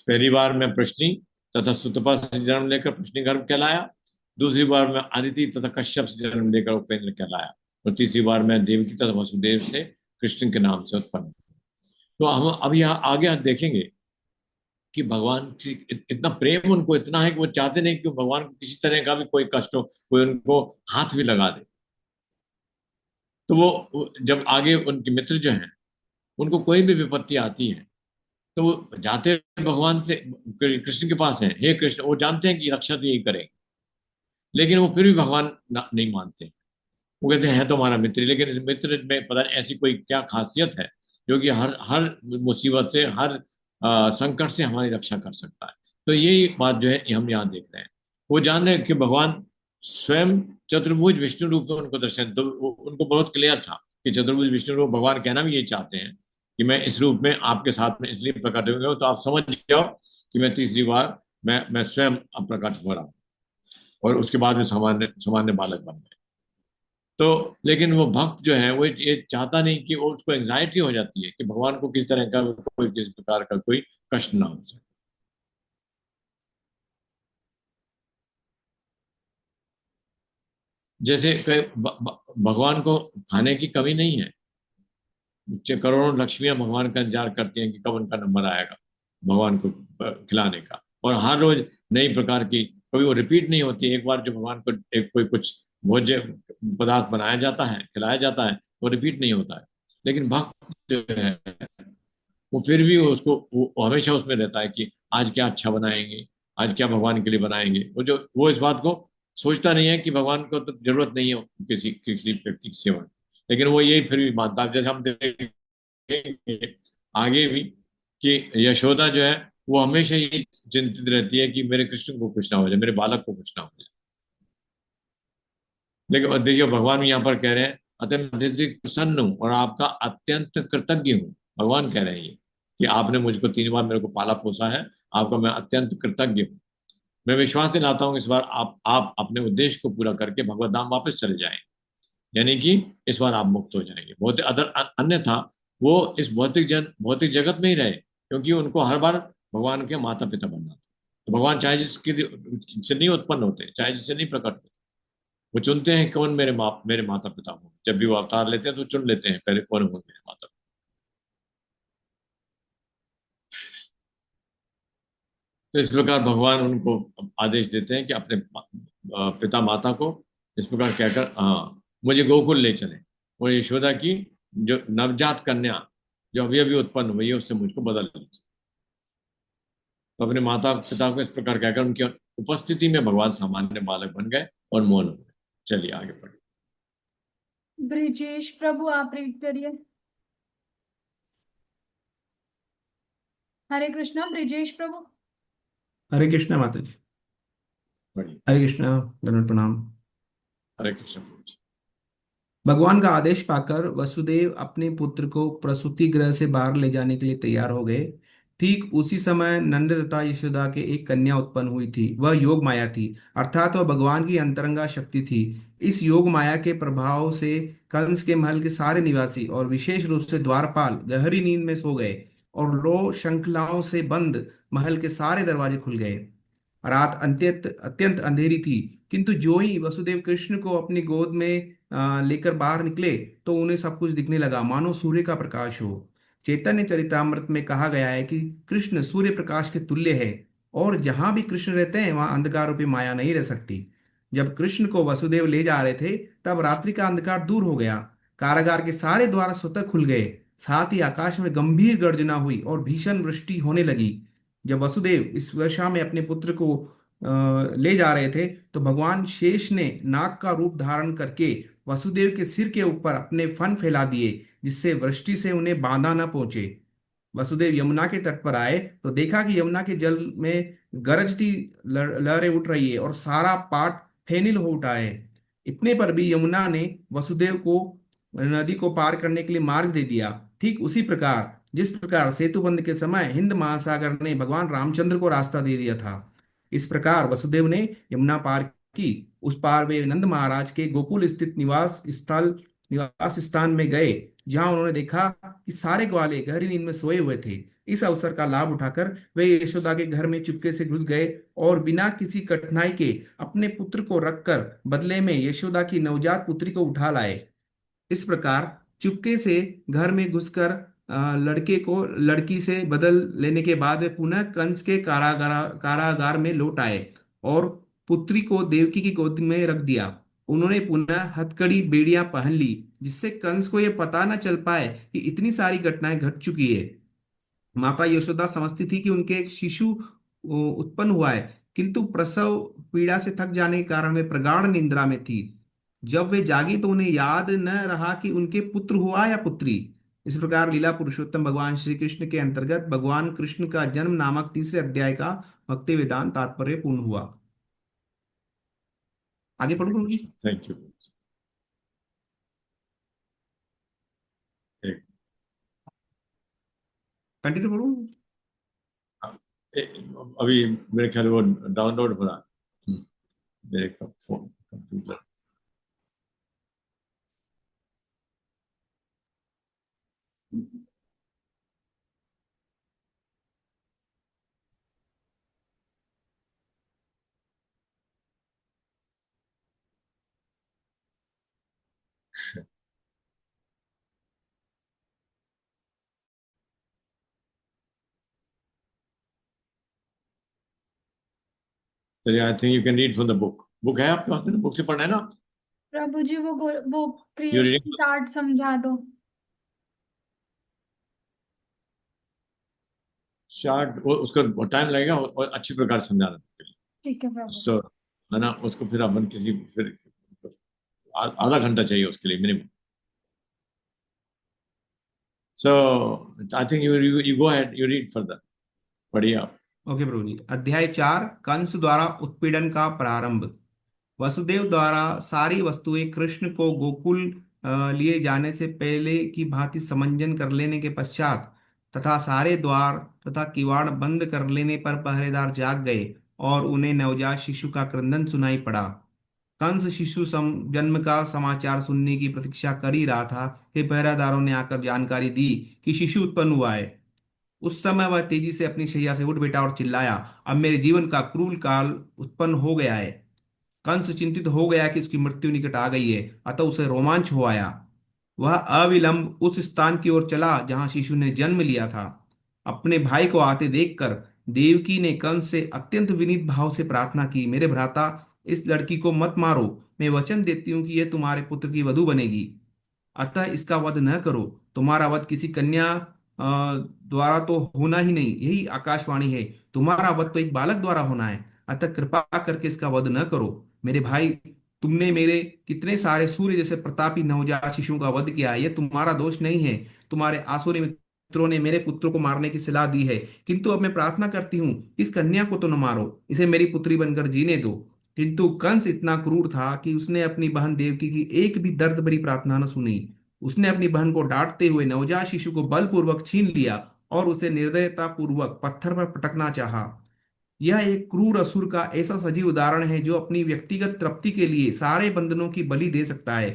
पहली बार में प्रश्नि तथा सुतपा से जन्म लेकर प्रश्नि गर्भ कहलाया। दूसरी बार में अदिति तथा कश्यप से जन्म लेकर उपेंद्र कहलाया। और तीसरी बार में देवकी तथा वसुदेव से कृष्ण के नाम से उत्पन्न। तो हम अब यहाँ आगे हम देखेंगे कि भगवान की इतना प्रेम उनको इतना है कि वो चाहते नहीं कि भगवान को किसी तरह का भी कोई कष्ट हो, कोई उनको हाथ भी लगा दे। तो वो जब आगे उनके मित्र जो हैं, उनको कोई भी विपत्ति आती है, तो वो जाते हैं भगवान से, कृष्ण के पास है, हे कृष्ण, वो जानते हैं कि रक्षा तो यही करेंगे। लेकिन वो फिर भी भगवान नहीं मानते। वो कहते हैं तो हमारा मित्र ही, लेकिन इस मित्र में पता नहीं ऐसी कोई क्या खासियत है जो कि हर हर मुसीबत से, हर संकट से हमारी रक्षा कर सकता है। तो यही बात जो है हम यहाँ देख रहे हैं। वो जान रहे हैं कि भगवान स्वयं चतुर्भुज विष्णु रूप में उनको दर्शन, तो उनको बहुत क्लियर था कि चतुर्भुज विष्णु रूप, भगवान कहना भी यही चाहते हैं कि मैं इस रूप में आपके साथ में इसलिए प्रकट हो गया हूं, तो आप समझ जाओ कि मैं तीसरी बार मैं स्वयं अब प्रकट हो रहा हूँ। और उसके बाद में सामान्य सामान्य बालक बन गए। तो लेकिन वो भक्त जो है वो ये चाहता नहीं, कि वो, उसको एंजाइटी हो जाती है कि भगवान को किस तरह का कोई, किस प्रकार का कोई कष्ट ना हो सके। जैसे भगवान को खाने की कमी नहीं है। करोड़ों लक्ष्मियां भगवान का इंतजार करती हैं कि कब उनका नंबर आएगा भगवान को खिलाने का। और हर रोज नई प्रकार की, कभी वो रिपीट नहीं होती। एक बार जो भगवान को एक कोई कुछ भोज्य पदार्थ बनाया जाता है, खिलाया जाता है, वो रिपीट नहीं होता है। लेकिन भक्त जो है वो फिर भी उसको, वो हमेशा उसमें रहता है कि आज क्या अच्छा बनाएंगे, आज क्या भगवान के लिए बनाएंगे। वो इस बात को सोचता नहीं है कि भगवान को तो जरूरत नहीं है किसी किसी व्यक्ति की सेवा की। लेकिन वो यही फिर भी मानता है। जैसे हम देखेंगे आगे भी कि यशोदा जो है वो हमेशा ये चिंतित रहती है कि मेरे कृष्ण को कुछ ना हो जाए, मेरे बालक को कुछ ना हो जाए। लेकिन और देखिए भगवान भी यहाँ पर कह रहे हैं, अतः मैं अत्यधिक प्रसन्न हूँ और आपका अत्यंत कृतज्ञ हूँ। भगवान कह रहे हैं ये कि आपने मुझको 3 बार मेरे को पाला पोसा है, आपका मैं अत्यंत कृतज्ञ हूँ। मैं विश्वास दिलाता हूँ इस बार आप अपने उद्देश्य को पूरा करके भगवत धाम वापस चले जाएं। यानी कि इस बार आप मुक्त हो जाएंगे। बहुत अदर अन्यथा वो इस भौतिक जगत में ही रहे, क्योंकि उनको हर बार भगवान के माता पिता बनना था। तो भगवान चाहे जिसके से नहीं उत्पन्न होते, चाहे जिससे नहीं प्रकट होते, वो चुनते हैं कौन मेरे माता पिता हो। जब भी वो अवतार लेते हैं तो चुन लेते हैं पहले कौन हो मेरे माता पिता। तो इस प्रकार भगवान उनको आदेश देते हैं कि अपने पिता माता को इस प्रकार कहकर, हाँ, मुझे गोकुल ले चले, और यशोदा की जो नवजात कन्या जो अभी अभी उत्पन्न हुई है उससे मुझको बदल लीजिए। तो अपने माता पिता को इस प्रकार कहकर उनकी उपस्थिति में भगवान सामान्य बालक बन गए और मौन हो गए। चलिए आगे बढ़े। ब्रिजेश प्रभु आप रीड करिए। हरे कृष्णा ब्रिजेश प्रभु। हरे कृष्णा माता जी। बढ़िए। हरे कृष्णा, दंडवत प्रणाम। हरे कृष्ण प्रभु जी। भगवान का आदेश पाकर वसुदेव अपने पुत्र को प्रसूति गृह से बाहर ले जाने के लिए तैयार हो गए। ठीक उसी समय नंद तथा यशोदा के एक कन्या उत्पन्न हुई थी। वह योग माया थी, अर्थात वह भगवान की अंतरंगा शक्ति थी। इस योग माया के प्रभाव से कंस के महल के सारे निवासी और विशेष रूप से द्वारपाल गहरी नींद में सो गए और लो श्रृंखलाओं से बंद महल के सारे दरवाजे खुल गए। रात अत्यंत अत्यंत अंधेरी थी, किंतु जो ही वसुदेव कृष्ण को अपनी गोद में लेकर बाहर निकले तो उन्हें सब कुछ दिखने लगा, मानो सूर्य का प्रकाश हो। चैतन्य चरितामृत में कहा गया है कि कृष्ण सूर्य प्रकाश के तुल्य है, और जहां भी कृष्ण रहते हैं वहां अंधकार रूपी माया नहीं रह सकती। जब कृष्ण को वसुदेव ले जा रहे थे तब रात्रि का अंधकार दूर हो गया, कारागार के सारे द्वार स्वतः खुल गए, साथ ही आकाश में गंभीर गर्जना हुई और भीषण वृष्टि होने लगी। जब वसुदेव इस वर्षा में अपने पुत्र को ले जा रहे थे तो भगवान शेष ने नाग का रूप धारण करके वसुदेव के सिर के ऊपर अपने फन फैला दिए, जिससे वृष्टि से उन्हें बाधा न पहुंचे। वसुदेव यमुना के तट पर आए तो देखा कि यमुना के जल में गरजती लहरें उठ रही है और सारा पाट फेनिल हो उठा है। इतने पर भी यमुना ने वसुदेव को नदी को पार करने के लिए मार्ग दे दिया। ठीक उसी प्रकार जिस प्रकार सेतुबंध के समय हिंद महासागर ने भगवान रामचंद्र को रास्ता दे दिया था, इस प्रकार वसुदेव ने यमुना पार की। उस पार वे नंद महाराज के गोकुल स्थित निवास स्थान में गए, जहां उन्होंने देखा कि सारे ग्वाले गहरी नींद में सोए हुए थे। इस अवसर का लाभ उठाकर वे यशोदा के घर में चुपके से घुस गए और बिना किसी कठिनाई के अपने पुत्र को रखकर बदले में यशोदा की नवजात पुत्री को उठा लाए। इस प्रकार चुपके से घर में घुसकर लड़के को लड़की से बदल लेने के बाद वे पुनः कंस के कारागार में लौट आए और पुत्री को देवकी की गोद में रख दिया। उन्होंने पुनः हथकड़ी बेड़ियां पहन ली, जिससे कंस को यह पता न चल पाए कि इतनी सारी घटनाएं घट चुकी है। माता यशोदा समझती थी कि उनके एक शिशु उत्पन्न हुआ है, किंतु प्रसव पीड़ा से थक जाने के कारण वे प्रगाढ़ निद्रा में थी। जब वे जागी तो उन्हें याद न रहा कि उनके पुत्र हुआ या पुत्री। इस प्रकार लीला पुरुषोत्तम भगवान श्री कृष्ण के अंतर्गत भगवान कृष्ण का जन्म नामक तीसरे अध्याय का भक्ति वेदांत तात्पर्य पूर्ण हुआ। आगे पढ़ो प्रभु जी। Thank you. कंटिन्यू करूँ? अभी मेरे ख्याल वो डाउनलोड हो रहा है मेरे फोन कंप्यूटर। चलिए, I think you can read from the book. Book है आपके पास में? बुक से पढ़ना है ना? प्रभु जी वो You क्रिएशन reading? चार्ट समझा दो। शार्ट उसका टाइम लगेगा और अच्छी प्रकार से समझाना। ठीक है प्रभु। सो है ना, उसको फिर अपन फिर आधा घंटा चाहिए उसके लिए minimum. So I think you go ahead, you read further. पढ़िए आप। ओके प्रभु जी। अध्याय 4, कंस द्वारा उत्पीड़न का प्रारंभ। वसुदेव द्वारा सारी वस्तुएं कृष्ण को गोकुल लिए जाने से पहले की भांति समंजन कर लेने के पश्चात तथा सारे द्वार तथा किवाड़ बंद कर लेने पर पहरेदार जाग गए और उन्हें नवजात शिशु का क्रंदन सुनाई पड़ा। कंस शिशु जन्म का समाचार सुनने की प्रतीक्षा कर ही रहा था कि पहरेदारों ने आकर जानकारी दी कि शिशु उत्पन्न हुआ है। उस समय वह तेजी से अपनी शैया से उठ बैठा और चिल्लाया, अब मेरे जीवन का क्रूर काल उत्पन्न हो गया है। कंस चिंतित हो गया कि उसकी मृत्यु निकट आ गई है, अतः उसे रोमांच हो आया। वह अविलंब उस स्थान की ओर चला जहां शिशु ने जन्म लिया था। अपने भाई को आते देखकर देवकी ने कंस से अत्यंत विनीत भाव से प्रार्थना की, मेरे भ्राता, इस लड़की को मत मारो। मैं वचन देती हूँ कि यह तुम्हारे पुत्र की वधू बनेगी, अतः इसका वध न करो। तुम्हारा वध किसी कन्या द्वारा तो होना ही नहीं, यही आकाशवाणी है। तुम्हारा वध तो एक बालक द्वारा होना है, अतः कृपा करके इसका वध न करो। मेरे भाई, तुमने मेरे कितने सारे सूर्य जैसे प्रतापी नवजात शिशुओं का वध किया है, यह तुम्हारा दोष नहीं है। तुम्हारे आसुरी मित्रों ने मेरे पुत्र को मारने की सलाह दी है, किंतु अब मैं प्रार्थना करती हूँ, इस कन्या को तो न मारो, इसे मेरी पुत्री बनकर जीने दो। किंतु कंस इतना क्रूर था कि उसने अपनी बहन देवकी की एक भी दर्द भरी प्रार्थना न सुनी। उसने अपनी बहन को डांटते हुए नवजात शिशु को बलपूर्वक छीन लिया और उसे निर्दयता पूर्वक पत्थर पर पटकना चाहा। यह एक क्रूर असुर का ऐसा सजीव उदाहरण है जो अपनी व्यक्तिगत तृप्ति के लिए सारे बंधनों की बलि दे सकता है।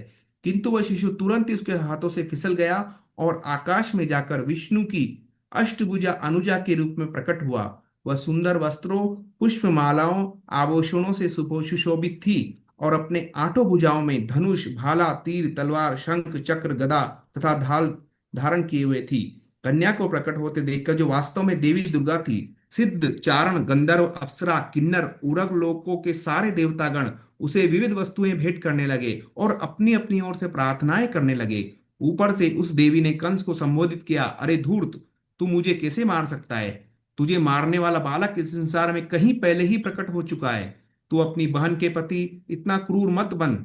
किंतु वह शिशु तुरंत ही उसके हाथों से फिसल गया और आकाश में जाकर विष्णु की अष्टभुजा अनुजा के रूप में प्रकट हुआ। वह सुंदर वस्त्रों, पुष्पमालाओं, आभूषणों से सुशोभित थी और अपने आठों भुजाओं में धनुष, भाला, तीर, तलवार, शंख, चक्र, गदा तथा ढाल धारण किए हुए थी। कन्या को प्रकट होते देखकर जो वास्तव में देवी दुर्गा थी, सिद्ध, चारण, गंधर्व, अप्सरा, किन्नर, उरग लोकों के सारे देवतागण उसे विविध वस्तुएं भेंट करने लगे और अपनी अपनी ओर से प्रार्थनाएं करने लगे। ऊपर से उस देवी ने कंस को संबोधित किया, अरे धूर्त, तू मुझे कैसे मार सकता है? तुझे मारने वाला बालक इस संसार में कहीं पहले ही प्रकट हो चुका है। तू अपनी बहन के प्रति इतना क्रूर मत बन।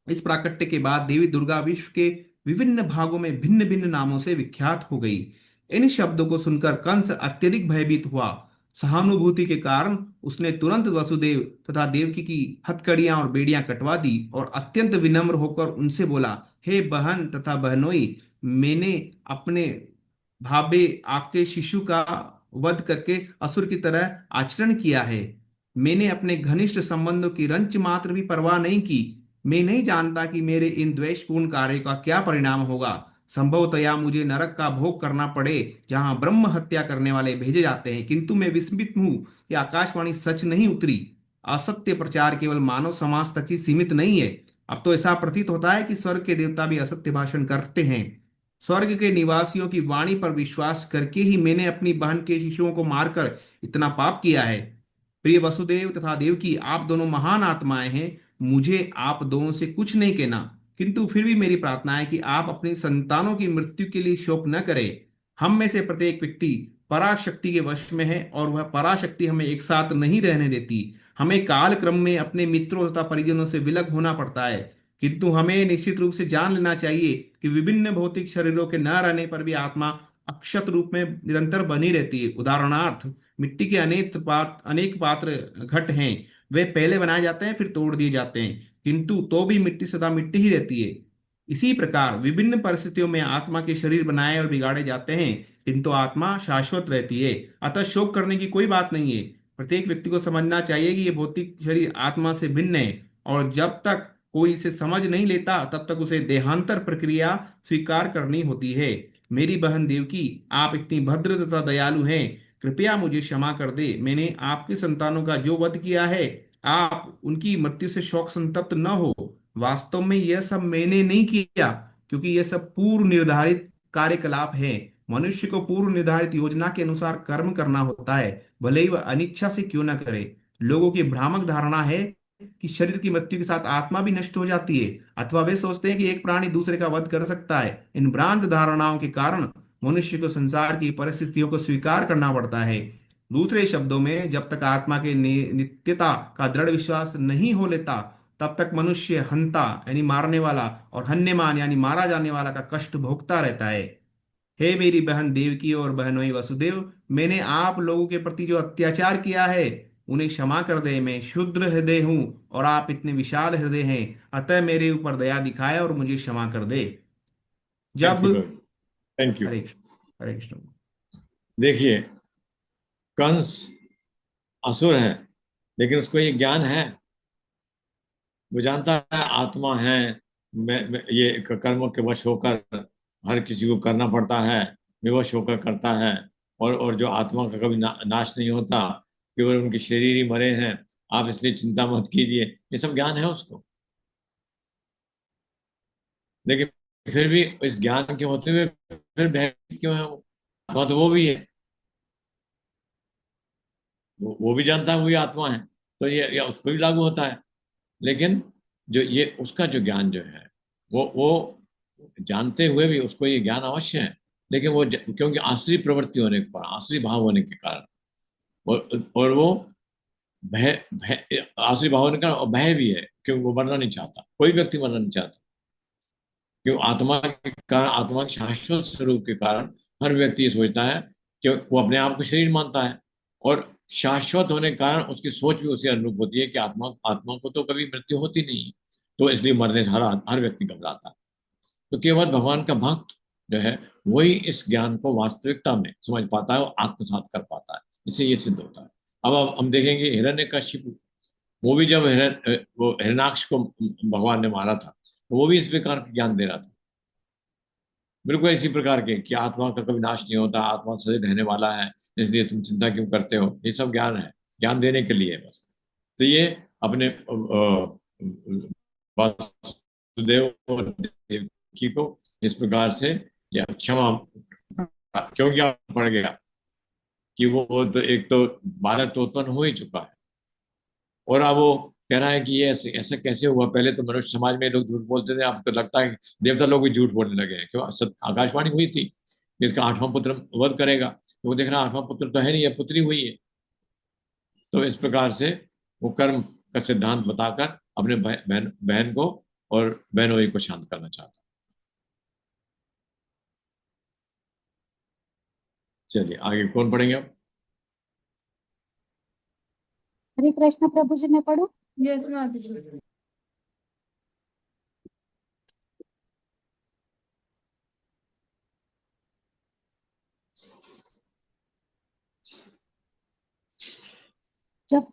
इस प्राकट्य के बाद देवी दुर्गा विश्व के विभिन्न भागों में भिन्न भिन्न नामों से विख्यात हो गई। इन शब्दों को सुनकर कंस अत्यधिक भयभीत हुआ। सहानुभूति के कारण उसने तुरंत वसुदेव तथा देवकी की हथकड़ियां और बेड़ियां कटवा दी और अत्यंत विनम्र होकर उनसे बोला, हे बहन तथा बहनोई, मैंने अपने भावे आपके शिशु का वध करके असुर की तरह आचरण किया है। मैंने अपने घनिष्ठ संबंधों की रंच मात्र भी परवाह नहीं की। मैं नहीं जानता कि मेरे इन द्वेषपूर्ण कार्य का क्या परिणाम होगा। संभवतया मुझे नरक का भोग करना पड़े, जहां ब्रह्म हत्या करने वाले भेजे जाते हैं। किंतु मैं विस्मित हूं कि आकाशवाणी सच नहीं उतरी। असत्य प्रचार केवल मानव समाज तक ही सीमित नहीं है। अब तो ऐसा प्रतीत होता है कि स्वर्ग के देवता भी असत्य भाषण करते हैं। स्वर्ग के निवासियों की वाणी पर विश्वास करके ही मैंने अपनी बहन के शिशुओं को मारकर इतना पाप किया है। प्रिय वसुदेव तथा देवकी, आप दोनों महान आत्माएं हैं। मुझे आप दोनों से कुछ नहीं कहना, किंतु फिर भी मेरी प्रार्थना है कि आप अपनी संतानों की मृत्यु के लिए शोक न करें। हम में से प्रत्येक व्यक्ति पराशक्ति के वश में है और वह पराशक्ति हमें एक साथ नहीं रहने देती। हमें काल क्रम में अपने मित्रों तथा परिजनों से विलग होना पड़ता है, किंतु हमें निश्चित रूप से जान लेना चाहिए कि विभिन्न भौतिक शरीरों के न रहने पर भी आत्मा अक्षत रूप में निरंतर बनी रहती है। उदाहरणार्थ, मिट्टी के अनेक पात्र घट हैं। वे पहले बनाए जाते हैं, फिर तोड़ दिए जाते हैं, किंतु तो भी मिट्टी सदा मिट्टी ही रहती है। इसी प्रकार विभिन्न परिस्थितियों में आत्मा के शरीर बनाए और बिगाड़े जाते हैं, किंतु आत्मा शाश्वत रहती है। अतः शोक करने की कोई बात नहीं है। प्रत्येक व्यक्ति को समझना चाहिए कि ये भौतिक शरीर आत्मा से भिन्न है, और जब तक कोई इसे समझ नहीं लेता तब तक उसे देहांतर प्रक्रिया स्वीकार करनी होती है। मेरी बहन देवकी, आप इतनी भद्र तथा दयालु हैं, कृपया मुझे क्षमा कर दे। मैंने आपकी संतानों का जो वध किया है, आप उनकी मृत्यु से शोक संतप्त न हो। वास्तव में यह सब मैंने नहीं किया, क्योंकि यह सब पूर्व निर्धारित कार्यकलाप है। मनुष्य को पूर्व निर्धारित योजना के अनुसार कर्म करना होता है, भले ही वह अनिच्छा से क्यों न करे। लोगों की भ्रामक धारणा है कि शरीर की मृत्यु के साथ आत्मा भी नष्ट हो जाती है, अथवा वे सोचते हैं कि एक प्राणी दूसरे का वध कर सकता है। इन भ्रांत धारणाओं के कारण मनुष्य को संसार की परिस्थितियों को स्वीकार करना पड़ता है। दूसरे शब्दों में, जब तक आत्मा के नित्यता का दृढ़ विश्वास नहीं हो लेता, तब तक मनुष्य हंता यानी मारने वाला और हन्यमान यानी मारा जाने वाला का कष्ट भोगता रहता है। हे मेरी बहन देवकी और बहनोई वसुदेव, मैंने आप लोगों के प्रति जो अत्याचार किया है उन्हें क्षमा कर दे। मैं क्षुद्र हृदय हूं और आप इतने विशाल हृदय हैं, अतः मेरे ऊपर दया दिखाए और मुझे क्षमा कर दे। थैंक जब you, thank you. Hare Hare Krishna. देखिए, कंस असुर है, लेकिन उसको ये ज्ञान है। वो जानता है आत्मा है, ये कर्मों के वश होकर हर किसी को करना पड़ता है, विवश होकर करता है। और जो आत्मा का कभी नाश नहीं होता, केवल उनके शरीर ही मरे हैं, आप इसलिए चिंता मत कीजिए, ये सब ज्ञान है उसको। लेकिन फिर भी इस ज्ञान के होते हुए फिर भयभीत क्यों है वो? आत्मा तो वो भी है, वो भी जानता है वही आत्मा है, तो ये उस पर भी लागू होता है। लेकिन जो ये उसका जो ज्ञान जो है, वो जानते हुए भी उसको ये ज्ञान अवश्य है। लेकिन वो क्योंकि आसुरी प्रवृत्ति होने के कारण, आसुरी भाव होने के कारण, और वो भय भय आसुरी भाव होने का और भय भी है, क्योंकि वो मरना नहीं चाहता, कोई व्यक्ति मरना नहीं चाहता। क्यों? आत्मा के कारण, आत्मा के शाश्वत स्वरूप के कारण हर व्यक्ति ये सोचता है कि वो अपने आप को शरीर मानता है, और शाश्वत होने के कारण उसकी सोच भी उसी अनुरूप होती है कि आत्मा आत्मा को तो कभी मृत्यु होती नहीं है, तो इसलिए मरने से हर व्यक्ति घबराता है। तो केवल भगवान का भक्त जो है वही इस ज्ञान को वास्तविकता में समझ पाता है और आत्मसात कर पाता है, इससे ये सिद्ध होता है। अब हम देखेंगे हिरण्यकशिपु, वो भी जब वो हिरण्याक्ष को भगवान ने मारा था, वो भी इस प्रकार का ज्ञान दे रहा था। बिल्कुल इसी प्रकार के कि आत्मा का कभी नाश नहीं होता, आत्मा सदैव रहने वाला है, इसलिए तुम चिंता क्यों करते हो, ये सब ज्ञान है, ज्ञान देने के लिए बस। तो ये अपने वासुदेव और देवकी को इस प्रकार से या क्षमा क्यों ज्ञान पड़ गया कि वो तो एक तो बालक तो उत्पन्न हो ही चुका है, और अब वो कह रहा है कि ये ऐसे ऐसा कैसे हुआ, पहले तो मनुष्य समाज में लोग झूठ बोलते थे, अब तो लगता है कि देवता लोग भी झूठ बोलने लगे हैं। क्यों, आकाशवाणी हुई थी कि इसका 8वां पुत्र वध करेगा, तो वो देख रहा 8वां पुत्र तो है नहीं है, पुत्री हुई है। तो इस प्रकार से वो कर्म का सिद्धांत बताकर अपने बहन बहन को और बहनोई को शांत करना चाहता। चलिए आगे कौन पढ़ेंगे अब? हरे कृष्ण प्रभु जी, मैं पढ़ूं? यस माता जी। जब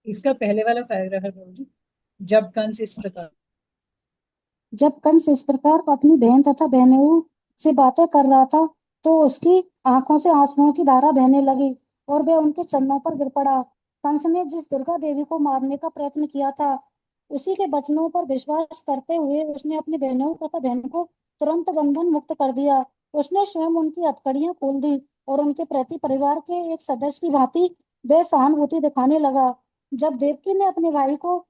इसका पहले वाला पैराग्राफ है प्रभु जी। जब कंस इस प्रकार कंस इस प्रकार अपनी बहन तथा बहनों से बातें कर रहा था, तो उसकी आंखों से आंसुओं की धारा बहने लगी और वह उनके चरणों पर गिर पड़ा। कंस ने जिस दुर्गा देवी को मारने का प्रयत्न किया था, उसी के वचनों पर विश्वास करते हुए उसने अपनी बहनों तथा बहन को तुरंत बंधन मुक्त कर दिया। उसने स्वयं उनकी हथकड़ियां खोल दी और उनके प्रति परिवार के एक सदस्य की भांति वह सहानुभूति दिखाने लगा। जब देवकी ने अपने भाई को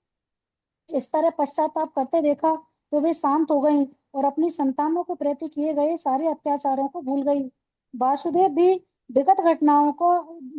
इस तरह पश्चाताप करते देखा, तो वे शांत हो गईं और अपनी संतानों के प्रति किए गए सारे अत्याचारों को भूल गई। वासुदेव भी विगत घटनाओं को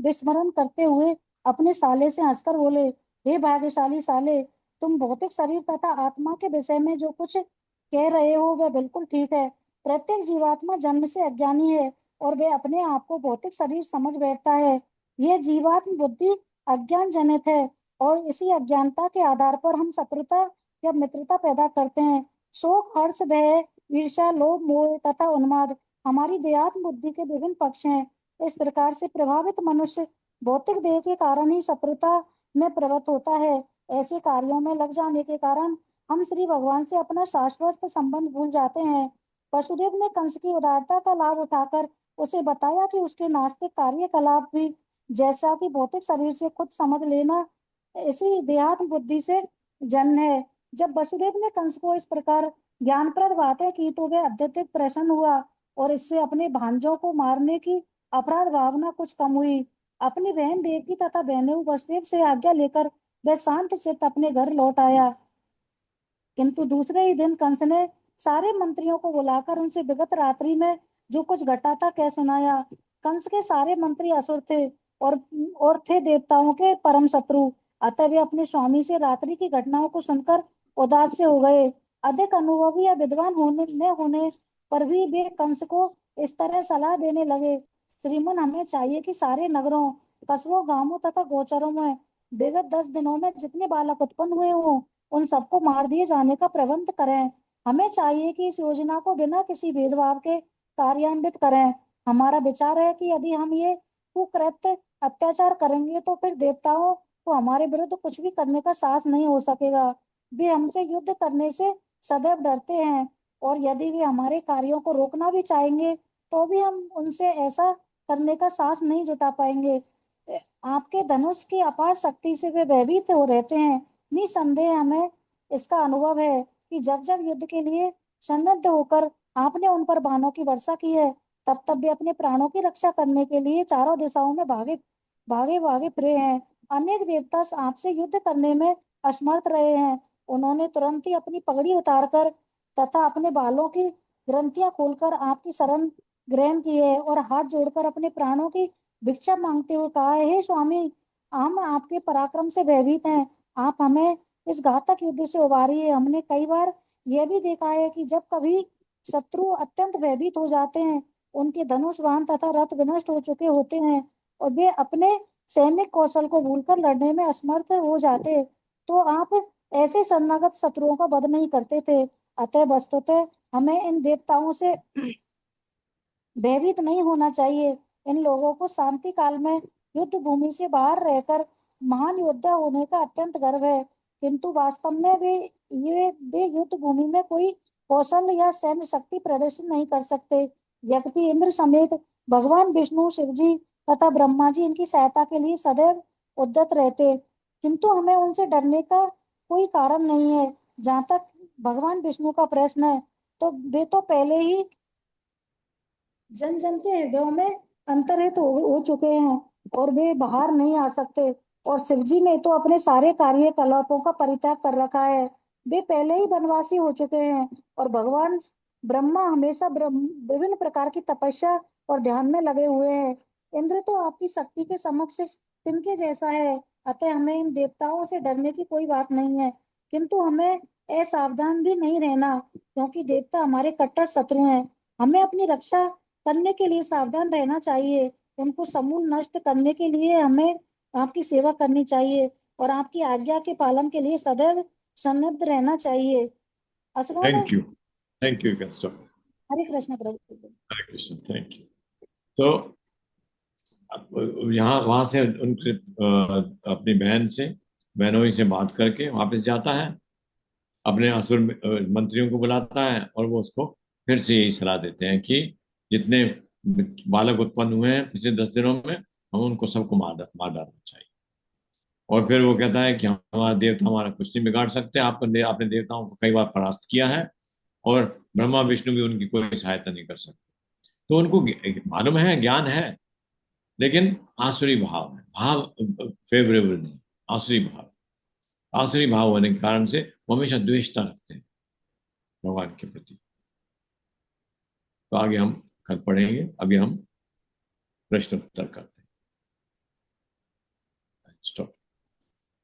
विस्मरण करते हुए अपने साले से हंसकर बोले, हे भाग्यशाली साले, तुम भौतिक शरीर तथा आत्मा के विषय में जो कुछ कह रहे हो वह बिल्कुल ठीक है। प्रत्येक जीवात्मा जन्म से अज्ञानी है और वह अपने आप को भौतिक शरीर समझ बैठता है। यह जीवात्म बुद्धि अज्ञान जनित है और इसी अज्ञानता के आधार पर हम शत्रुता या मित्रता पैदा करते हैं। शोक, हर्ष, भय, ईर्ष्या, लोभ, मोह तथा उन्माद हमारी देहात्म बुद्धि के विभिन्न पक्ष हैं। इस प्रकार से प्रभावित मनुष्य भौतिक देह के कारण ही शत्रुता में प्रवृत्त होता है। ऐसे कार्यों में लग जाने के कारण हम श्री भगवान से अपना शाश्वत संबंध भूल जाते हैं। वसुदेव ने कंस की उदारता का लाभ उठाकर उसे बताया कि उसके नास्तिक कार्यकलाप भी, जैसा कि भौतिक शरीर से खुद समझ लेना, इसी देहात्म बुद्धि से जन्म है। जब वसुदेव ने कंस को इस प्रकार ज्ञानप्रद बातें की, तो वह अत्यधिक प्रसन्न हुआ और इससे अपने भांजों को मारने की अपराध भावना कुछ कम हुई। अपनी बहन देवकी तथा बहनों वसुदेव से आज्ञा लेकर वह शांत चित्त अपने घर लौट आया। किंतु दूसरे ही दिन कंस ने सारे मंत्रियों को बुलाकर उनसे विगत रात्रि में जो कुछ घटा था कह सुनाया। कंस के सारे मंत्री असुर थे और थे देवताओं के परम शत्रु। अतः वे अपने स्वामी से रात्रि की घटनाओं को सुनकर उदास से हो गए। अधिक अनुभवी या विद्वान होने पर भी वे कंस को इस तरह सलाह देने लगे, श्रीमन, हमें चाहिए कि सारे नगरों, कस्बों, गांवों तथा गोचरों में विगत 10 दिनों में जितने बालक उत्पन्न हुए हों, उन सबको मार दिए जाने का प्रबंध करें। हमें चाहिए कि इस योजना को बिना किसी भेदभाव के कार्यान्वित करें। हमारा विचार है कि यदि हम ये कुकृत्य अत्याचार करेंगे तो फिर देवताओं को हमारे विरुद्ध कुछ भी करने का साहस नहीं हो सकेगा। वे हमसे युद्ध करने से सदैव डरते हैं और यदि वे हमारे कार्यों को रोकना भी चाहेंगे तो भी हम उनसे ऐसा करने का साहस नहीं जुटा पाएंगे। आपके धनुष की अपार शक्ति से वे भयभीत हो रहते हैं। निसंदेह हमें इसका अनुभव है कि जब जब युद्ध के लिए सन्नद्ध होकर आपने उन पर बाणों की वर्षा की है, तब तब वे अपने प्राणों की रक्षा करने के लिए चारों दिशाओं में भागे भागे भागे फिरे हैं। अनेक देवता आपसे युद्ध करने में असमर्थ रहे हैं। उन्होंने तुरंत ही अपनी पगड़ी उतारकर तथा अपने बालों की ग्रंथियां खोलकर आपकी शरण ग्रहण की है और हाथ जोड़कर अपने प्राणों की भिक्षा मांगते हुए कहा है, हे स्वामी, हम आपके पराक्रम से भयभीत हैं। आप हमें इस घातक युद्ध से उबारिए। हमने कई बार यह भी देखा है कि जब कभी शत्रु अत्यंत भयभीत हो जाते हैं, उनके धनुष, वाहन तथा रथ विनष्ट हो चुके होते हैं और वे अपने सैनिक कौशल को भूलकर लड़ने में असमर्थ हो जाते, तो आप ऐसे शरणागत शत्रुओं का वध नहीं करते थे। अतः वस्तुतः हमें इन देवताओं से भयभीत नहीं होना चाहिए। इन लोगों को शांति काल में युद्ध भूमि से बाहर रहकर महान योद्धा होने का अत्यंत गर्व है, किंतु वास्तव में वे युद्ध भूमि में कोई कौशल या सैन्य शक्ति प्रदर्शित नहीं कर सकते। यद्यपि इंद्र समेत भगवान विष्णु, शिव जी तथा ब्रह्मा जी इनकी सहायता के लिए सदैव उद्यत रहते, किंतु हमें उनसे डरने का कोई कारण नहीं है। जहाँ तक भगवान विष्णु का प्रश्न है, तो वे तो पहले ही जन जन के हृदयों में अंतर्हित हो चुके हैं और वे बाहर नहीं आ सकते। और शिव जी ने तो अपने सारे कार्यकलापों का परित्याग कर रखा है, वे पहले ही वनवासी हो चुके हैं। और भगवान ब्रह्मा हमेशा विभिन्न प्रकार की तपस्या और ध्यान में लगे हुए हैं। इंद्र तो आपकी शक्ति के समक्ष तिनके जैसा है, अतः हमें इन देवताओं से डरने की कोई बात नहीं है। किंतु हमें असावधान भी नहीं रहना, क्योंकि देवता हमारे कट्टर शत्रु हैं। हमें अपनी रक्षा करने के लिए सावधान रहना चाहिए। उनको समूल नष्ट करने के लिए हमें आपकी सेवा करनी चाहिए और आपकी आज्ञा के पालन के लिए सदैव सन्नद्ध रहना चाहिए। असुरों ने thank you castor. Hare Krishna Prabhu. Hare Krishna, thank you. तो यहाँ वहां से उनके अपनी बहनोई से बात करके वापस जाता है, अपने असुर मंत्रियों को बुलाता है और वो उसको फिर से यही सलाह देते हैं कि जितने बालक उत्पन्न हुए हैं पिछले 10 दिनों में, हम उनको सबको मार डालना चाहिए। और फिर वो कहता है कि हमारा देवता हमारा कुछ नहीं बिगाड़ सकते, आपने देवताओं को कई बार परास्त किया है और ब्रह्मा विष्णु भी उनकी कोई सहायता नहीं कर सकते। तो उनको मालूम है, ज्ञान है, लेकिन आसुरी भाव है, भाव फेवरेबल नहीं, आसुरी भाव। आसुरी भाव होने के कारण से वो हमेशा द्वेषता रखते हैं भगवान के प्रति। तो आगे हम कल पढ़ेंगे, अभी हम प्रश्न उत्तर करते हैं। स्टॉप।